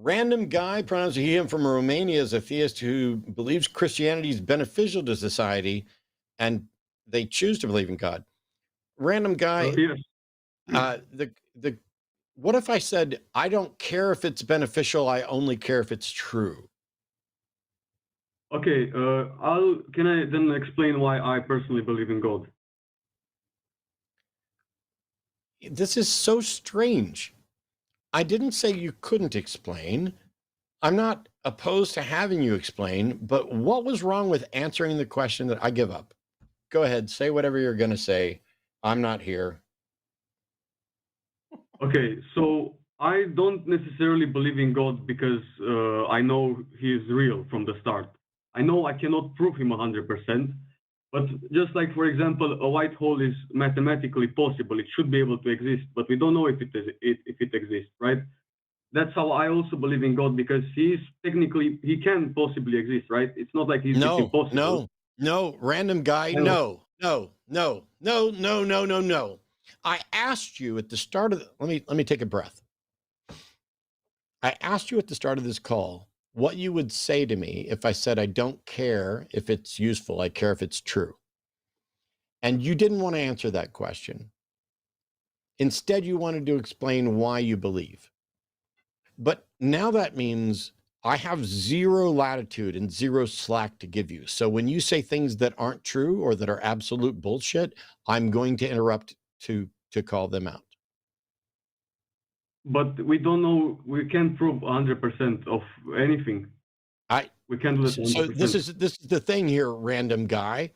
Random guy, pronouns he, him from Romania, is a theist who believes Christianity is beneficial to society and they choose to believe in God. Random guy, Yes. the what if I said, I don't care if it's beneficial, I only care if it's true? Okay. Can I then explain why I personally believe in God? This is so strange. I didn't say you couldn't explain. I'm not opposed to having you explain, but what was wrong with answering the question that I give up? Go ahead, say whatever you're going to say. I'm not here. Okay. So I don't necessarily believe in God because I know He is real from the start. I know I cannot prove Him 100%, but just like, for example, a white hole is mathematically possible. It should be able to exist, but we don't know if it exists, right? That's how I also believe in God because He can possibly exist, right? It's not like it's No, impossible. no, no, random guy. I know. No, no, no, no, no, no, no, no. I asked you at the start of let me take a breath. I asked you at the start of this call what you would say to me if I said I don't care if it's useful, I care if it's true. And you didn't want to answer that question. Instead, you wanted to explain why you believe. But now that means I have zero latitude and zero slack to give you. So when you say things that aren't true or that are absolute bullshit, I'm going to interrupt to call them out. But we don't know. We can't prove 100% of anything. I We can't do that so this 100%. is this is the thing here, random guy.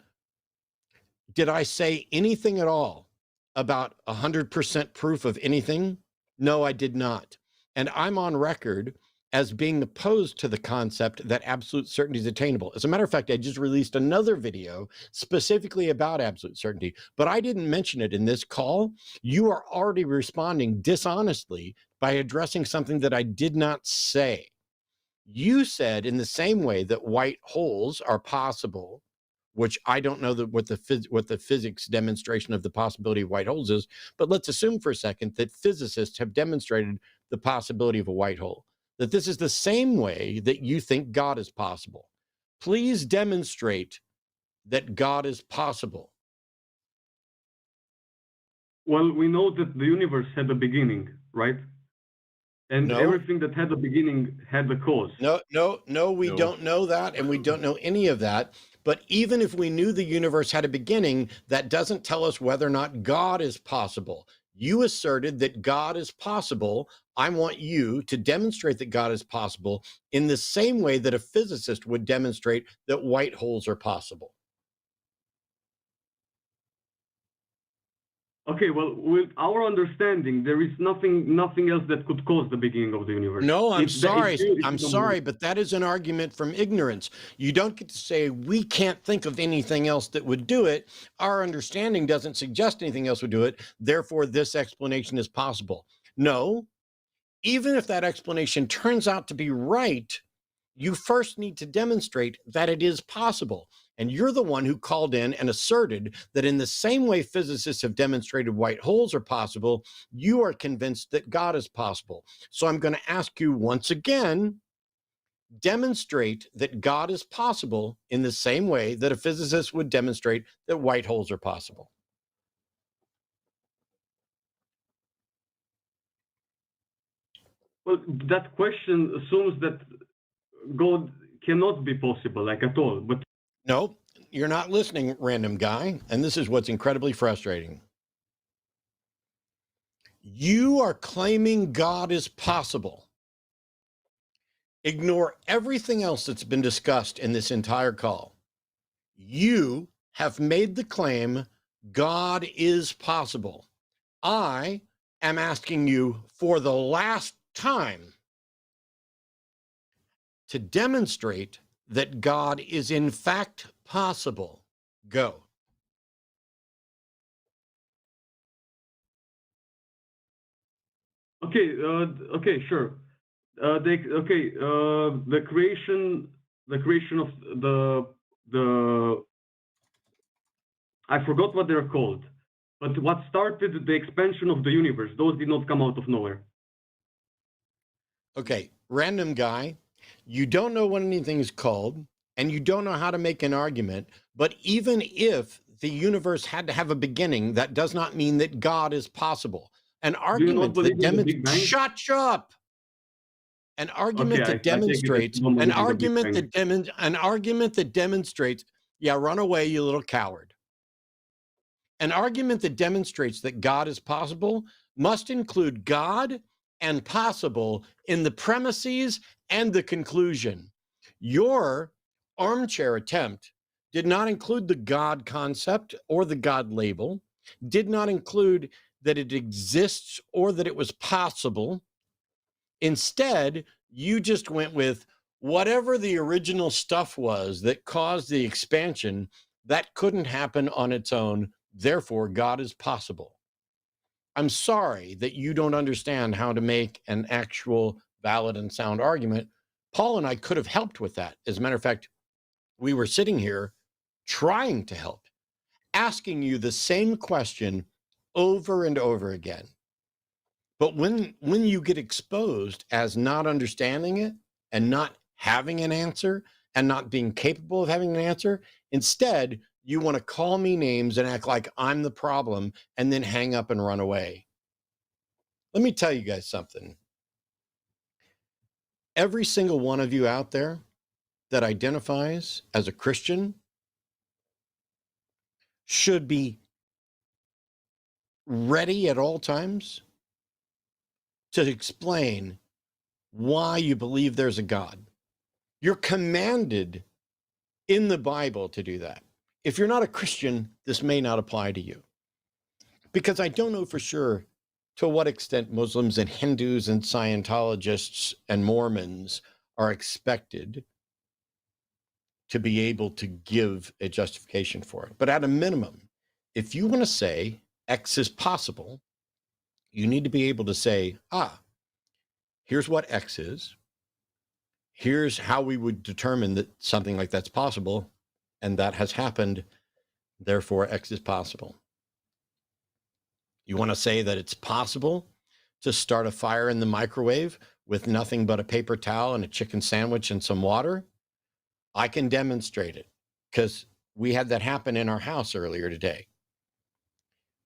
Did I say anything at all about 100% proof of anything? No, I did not. And I'm on record as being opposed to the concept that absolute certainty is attainable. As a matter of fact, I just released another video specifically about absolute certainty, but I didn't mention it in this call. You are already responding dishonestly by addressing something that I did not say. You said in the same way that white holes are possible, which I don't know what the physics demonstration of the possibility of white holes is, but let's assume for a second that physicists have demonstrated the possibility of a white hole, that this is the same way that you think God is possible. Please demonstrate that God is possible. Well, we know that the universe had a beginning, right? And No, everything that had a beginning had a cause. no, we No. don't know that, and we don't know any of that. But even if we knew the universe had a beginning, that doesn't tell us whether or not God is possible. You asserted that God is possible. I want you to demonstrate that God is possible in the same way that a physicist would demonstrate that white holes are possible. Okay, well, with our understanding, there is nothing else that could cause the beginning of the universe. No, I'm sorry. It's I'm the moment. sorry, but that is an argument from ignorance. You don't get to say we can't think of anything else that would do it. Our understanding doesn't suggest anything else would do it. Therefore, this explanation is possible. No, even if that explanation turns out to be right, you first need to demonstrate that it is possible. And you're the one who called in and asserted that in the same way physicists have demonstrated white holes are possible, you are convinced that God is possible. So I'm going to ask you once again, demonstrate that God is possible in the same way that a physicist would demonstrate that white holes are possible. Well, that question assumes that God cannot be possible, like at all. But No, you're not listening, random guy. And this is what's incredibly frustrating. You are claiming God is possible. Ignore everything else that's been discussed in this entire call. You have made the claim God is possible. I am asking you for the last time to demonstrate that God is in fact possible. Go. okay, okay, sure. The creation of the I forgot what they're called, but what started the expansion of the universe, those did not come out of nowhere. Okay, random guy, you don't know what anything is called, and you don't know how to make an argument. But even if the universe had to have a beginning, that does not mean that God is possible. An Do you not argument that believe in the Big Bang? shut up. An Okay, argument that I take it that demonstrates you don't an believe in the Big argument Bang. that an argument that demonstrates, yeah, run away, you little coward. An argument that demonstrates that God is possible must include God and possible in the premises and the conclusion. Your armchair attempt did not include the God concept or the God label, did not include that it exists or that it was possible. Instead, you just went with whatever the original stuff was that caused the expansion that couldn't happen on its own. Therefore, God is possible. I'm sorry that you don't understand how to make an actual valid and sound argument. Paul and I could have helped with that. As a matter of fact, we were sitting here trying to help, asking you the same question over and over again. But when you get exposed as not understanding it and not having an answer and not being capable of having an answer, instead, you want to call me names and act like I'm the problem and then hang up and run away. Let me tell you guys something. Every single one of you out there that identifies as a Christian should be ready at all times to explain why you believe there's a God. You're commanded in the Bible to do that. If you're not a Christian, this may not apply to you. Because I don't know for sure to what extent Muslims and Hindus and Scientologists and Mormons are expected to be able to give a justification for it. But at a minimum, if you want to say X is possible, you need to be able to say, here's what X is. Here's how we would determine that something like that's possible, and that has happened. Therefore, X is possible. You want to say that it's possible to start a fire in the microwave with nothing but a paper towel and a chicken sandwich and some water? I can demonstrate it because we had that happen in our house earlier today.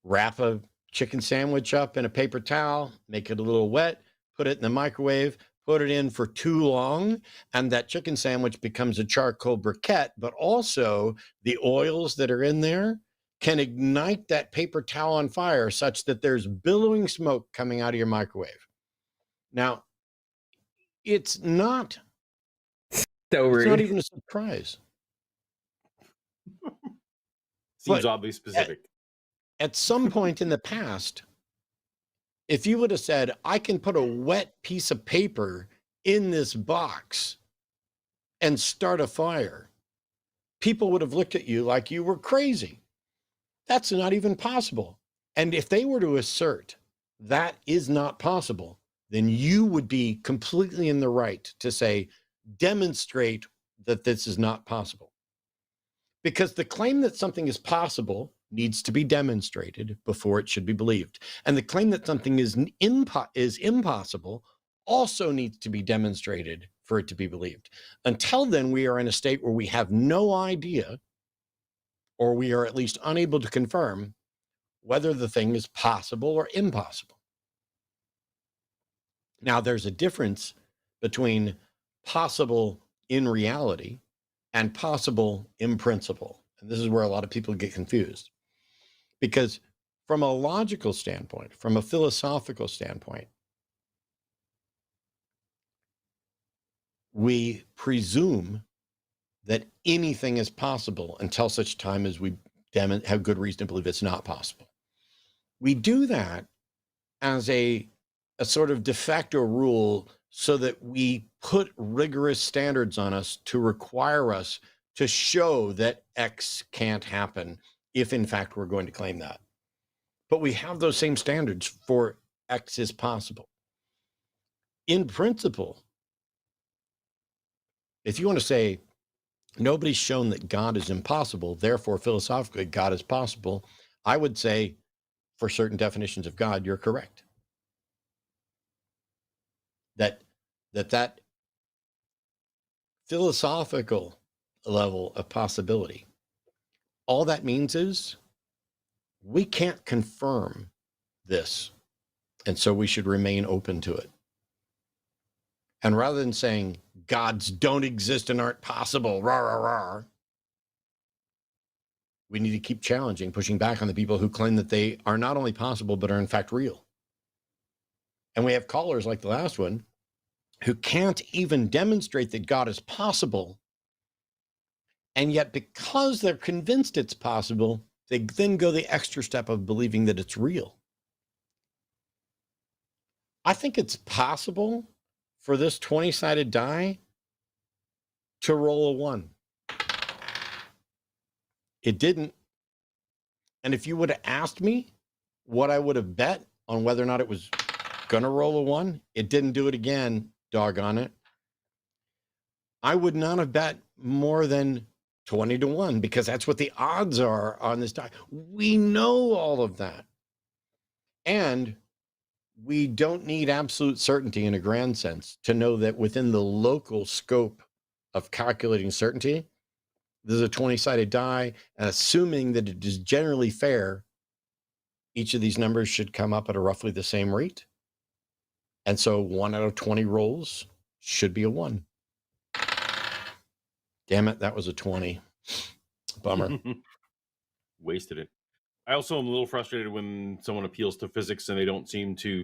Wrap a chicken sandwich up in a paper towel, make it a little wet, put it in the microwave, put it in for too long, and that chicken sandwich becomes a charcoal briquette, but also the oils that are in there can ignite that paper towel on fire such that there's billowing smoke coming out of your microwave. Now, it's not even a surprise. Seems But oddly specific. At some point in the past, if you would have said, I can put a wet piece of paper in this box and start a fire, people would have looked at you like you were crazy. That's not even possible. And if they were to assert that is not possible, then you would be completely in the right to say, demonstrate that this is not possible. Because the claim that something is possible needs to be demonstrated before it should be believed. And the claim that something is impossible also needs to be demonstrated for it to be believed. Until then, we are in a state where we have no idea, or we are at least unable to confirm whether the thing is possible or impossible. Now, there's a difference between possible in reality and possible in principle. And this is where a lot of people get confused. Because from a logical standpoint, from a philosophical standpoint, we presume that anything is possible until such time as we have good reason to believe it's not possible. We do that as a sort of de facto rule so that we put rigorous standards on us to require us to show that X can't happen if in fact we're going to claim that. But we have those same standards for X is possible. In principle, if you want to say nobody's shown that God is impossible, therefore philosophically God is possible, I would say for certain definitions of God, you're correct. That that philosophical level of possibility, all that means is we can't confirm this. And so we should remain open to it. And rather than saying gods don't exist and aren't possible, rah, rah, rah, we need to keep challenging, pushing back on the people who claim that they are not only possible, but are in fact real. And we have callers like the last one who can't even demonstrate that God is possible. And yet, because they're convinced it's possible, they then go the extra step of believing that it's real. I think it's possible for this 20-sided die to roll a 1. It didn't. And if you would have asked me what I would have bet on whether or not it was going to roll a 1, it didn't do it again, doggone it. I would not have bet more than 20-1 because that's what the odds are on this die. We know all of that. And we don't need absolute certainty in a grand sense to know that within the local scope of calculating certainty, this is a 20-sided die, and assuming that it is generally fair, each of these numbers should come up at a roughly the same rate. And so 1 out of 20 rolls should be a 1. Damn it, that was a 20. Bummer. Wasted it. I also am a little frustrated when someone appeals to physics and they don't seem to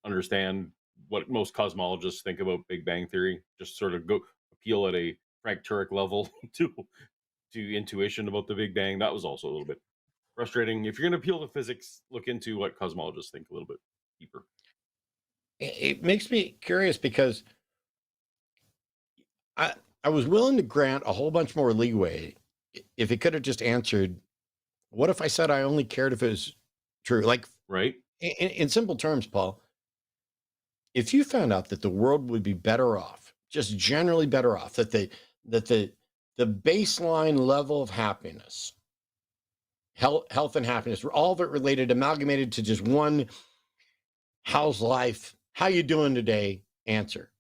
understand what most cosmologists think about Big Bang Theory. Just sort of go appeal at a Frank Turek level to intuition about the Big Bang. That was also a little bit frustrating. If you're going to appeal to physics, look into what cosmologists think a little bit deeper. It makes me curious because I was willing to grant a whole bunch more leeway if he could have just answered, what if I said I only cared if it was true? Like, right? In simple terms, Paul, if you found out that the world would be better off, just generally better off, that the baseline level of happiness, health and happiness, all of it related, amalgamated to just one how's life, how you doing today answer.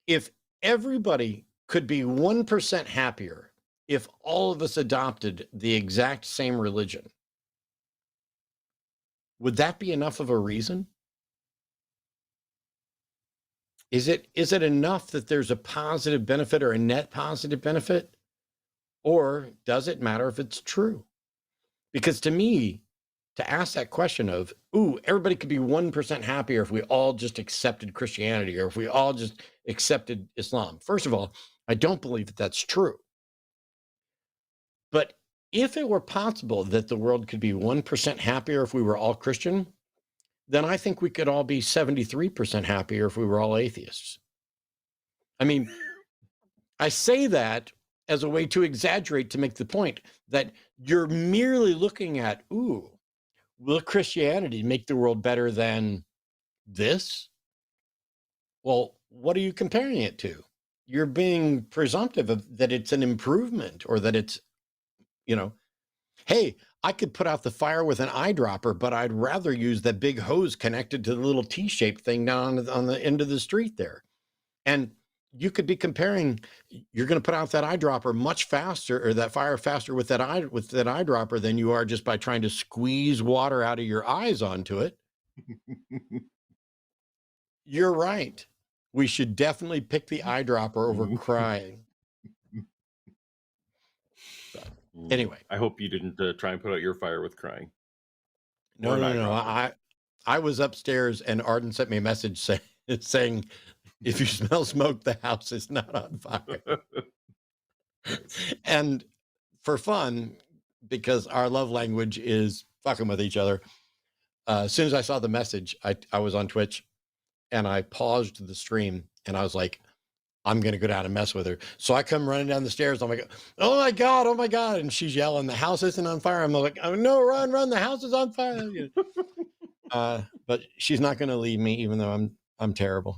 If everybody could be 1% happier if all of us adopted the exact same religion, would that be enough of a reason? Is it enough that there's a positive benefit or a net positive benefit? Or does it matter if it's true? Because to me, to ask that question of, everybody could be 1% happier if we all just accepted Christianity or if we all just accepted Islam. First of all, I don't believe that that's true. But if it were possible that the world could be 1% happier if we were all Christian, then I think we could all be 73% happier if we were all atheists. I mean, I say that as a way to exaggerate, to make the point that you're merely looking at, will Christianity make the world better than this? Well, what are you comparing it to? You're being presumptive of that it's an improvement or that it's, hey, I could put out the fire with an eyedropper, but I'd rather use that big hose connected to the little T-shaped thing down on the end of the street there. And you could be comparing, you're going to put out that eyedropper much faster, or that fire faster with that eyedropper than you are just by trying to squeeze water out of your eyes onto it. You're right. We should definitely pick the eyedropper over crying. But anyway, I hope you didn't try and put out your fire with crying. No. I was upstairs and Arden sent me a message saying, if you smell smoke, the house is not on fire. And for fun, because our love language is fucking with each other, as soon as I saw the message, I was on Twitch and I paused the stream and I was like, I'm going to go down and mess with her. So I come running down the stairs. I'm like, oh my God. And she's yelling, the house isn't on fire. I'm like, oh no, run. The house is on fire. But she's not going to leave me, even though I'm terrible.